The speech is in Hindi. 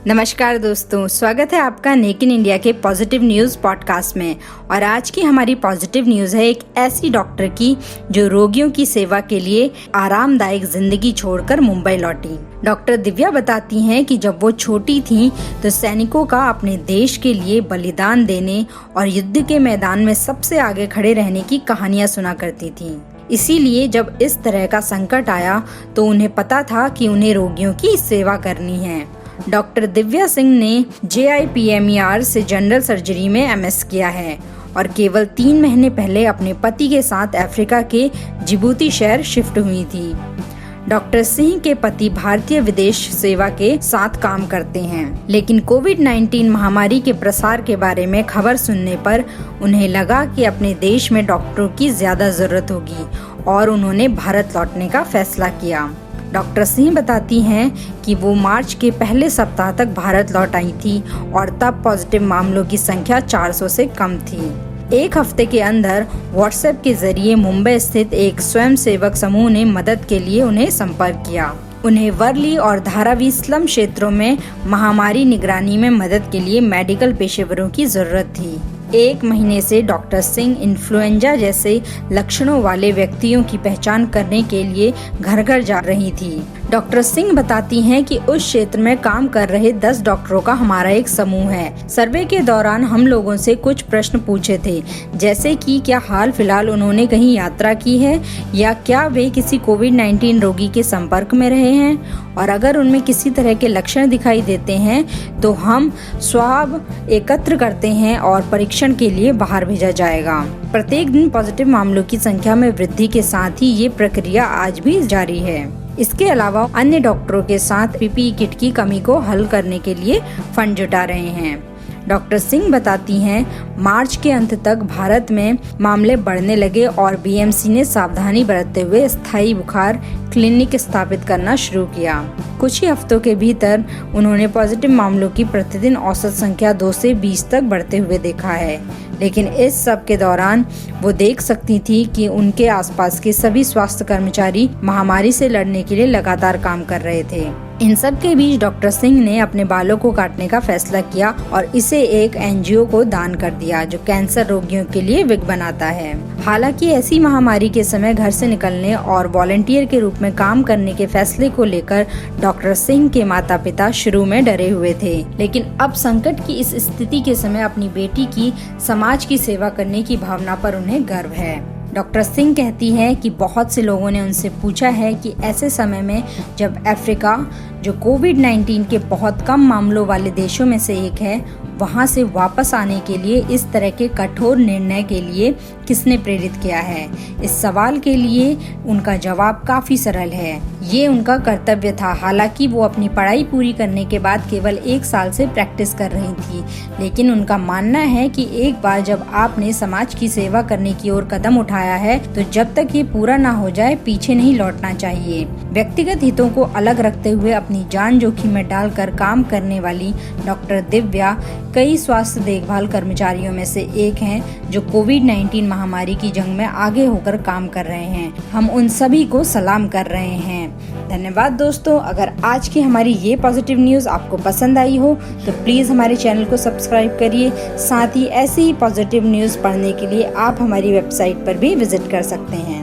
नमस्कार दोस्तों, स्वागत है आपका मेक इन इंडिया के पॉजिटिव न्यूज़ पॉडकास्ट में। और आज की हमारी पॉजिटिव न्यूज़ है एक ऐसी डॉक्टर की जो रोगियों की सेवा के लिए आरामदायक जिंदगी छोड़कर मुंबई लौटी। डॉक्टर दिव्या बताती हैं कि जब वो छोटी थीं तो सैनिकों का अपने देश के लिए बलिदान देने और युद्ध के मैदान में सबसे आगे खड़े रहने की कहानियां सुना करती थीं। इसीलिए जब इस तरह का संकट आया तो उन्हें पता था कि उन्हें रोगियों की सेवा करनी है। डॉक्टर दिव्या सिंह ने JIPMER से जनरल सर्जरी में MS किया है और केवल 3 महीने पहले अपने पति के साथ अफ्रीका के जिबूती शहर शिफ्ट हुई थी। डॉक्टर सिंह के पति भारतीय विदेश सेवा के साथ काम करते हैं, लेकिन कोविड-19 महामारी के प्रसार के बारे में खबर सुनने पर उन्हें लगा कि अपने देश में डॉक्टरों की ज्यादा जरूरत होगी और उन्होंने भारत लौटने का फैसला किया। डॉक्टर सिंह बताती हैं कि वो मार्च के पहले सप्ताह तक भारत लौट आई थी और तब पॉजिटिव मामलों की संख्या 400 से कम थी। एक हफ्ते के अंदर व्हाट्सएप के जरिए मुंबई स्थित एक स्वयंसेवक समूह ने मदद के लिए उन्हें संपर्क किया। उन्हें वर्ली और धारावी स्लम क्षेत्रों में महामारी निगरानी में मदद के लिए मेडिकल पेशेवरों की जरूरत थी। 1 महीने से डॉक्टर सिंह इन्फ्लुएंजा जैसे लक्षणों वाले व्यक्तियों की पहचान करने के लिए घर घर जा रही थी। डॉक्टर सिंह बताती हैं कि उस क्षेत्र में काम कर रहे 10 डॉक्टरों का हमारा एक समूह है। सर्वे के दौरान हम लोगों से कुछ प्रश्न पूछे थे, जैसे कि क्या हाल फिलहाल उन्होंने कहीं यात्रा की है या क्या वे किसी कोविड-19 रोगी के संपर्क में रहे हैं, और अगर उनमें किसी तरह के लक्षण दिखाई देते हैं तो हम स्वाब एकत्र करते हैं और परीक्षण के लिए बाहर भेजा जाएगा। प्रत्येक दिन पॉजिटिव मामलों की संख्या में वृद्धि के साथ ही ये प्रक्रिया आज भी जारी है। इसके अलावा अन्य डॉक्टरों के साथ PPE किट की कमी को हल करने के लिए फंड जुटा रहे हैं। डॉक्टर सिंह बताती हैं, मार्च के अंत तक भारत में मामले बढ़ने लगे और BMC ने सावधानी बरतते हुए स्थायी बुखार क्लिनिक स्थापित करना शुरू किया। कुछ ही हफ्तों के भीतर उन्होंने पॉजिटिव मामलों की प्रतिदिन औसत संख्या 2 से 20 तक बढ़ते हुए देखा है, लेकिन इस सब के दौरान वो देख सकती थी कि उनके आसपास के सभी स्वास्थ्य कर्मचारी महामारी से लड़ने के लिए लगातार काम कर रहे थे। इन सब के बीच डॉक्टर सिंह ने अपने बालों को काटने का फैसला किया और इसे एक NGO को दान कर दिया जो कैंसर रोगियों के लिए विग बनाता है। हालांकि ऐसी महामारी के समय घर से निकलने और वॉलंटियर के रूप में काम करने के फैसले को लेकर डॉक्टर सिंह के माता पिता शुरू में डरे हुए थे, लेकिन अब संकट की इस स्थिति के समय अपनी बेटी की समाज की सेवा करने की भावना पर उन्हें गर्व है। डॉक्टर सिंह कहती हैं कि बहुत से लोगों ने उनसे पूछा है कि ऐसे समय में जब अफ्रीका, जो कोविड-19 के बहुत कम मामलों वाले देशों में से एक है, वहां से वापस आने के लिए इस तरह के कठोर निर्णय के लिए किसने प्रेरित किया है। इस सवाल के लिए उनका जवाब काफी सरल है, ये उनका कर्तव्य था। हालांकि वो अपनी पढ़ाई पूरी करने के बाद केवल 1 साल से प्रैक्टिस कर रही थी, लेकिन उनका मानना है कि एक बार जब आपने समाज की सेवा करने की ओर कदम उठाया है तो जब तक ये पूरा ना हो जाए पीछे नहीं लौटना चाहिए। व्यक्तिगत हितों को अलग रखते हुए अपनी जान जोखिम में डालकर काम करने वाली डॉक्टर दिव्या कई स्वास्थ्य देखभाल कर्मचारियों में से एक हैं जो कोविड-19 महामारी की जंग में आगे होकर काम कर रहे हैं। हम उन सभी को सलाम कर रहे हैं। धन्यवाद दोस्तों। अगर आज की हमारी ये पॉजिटिव न्यूज़ आपको पसंद आई हो तो प्लीज़ हमारे चैनल को सब्सक्राइब करिए। साथ ही ऐसी ही पॉजिटिव न्यूज़ पढ़ने के लिए आप हमारी वेबसाइट पर भी विजिट कर सकते हैं।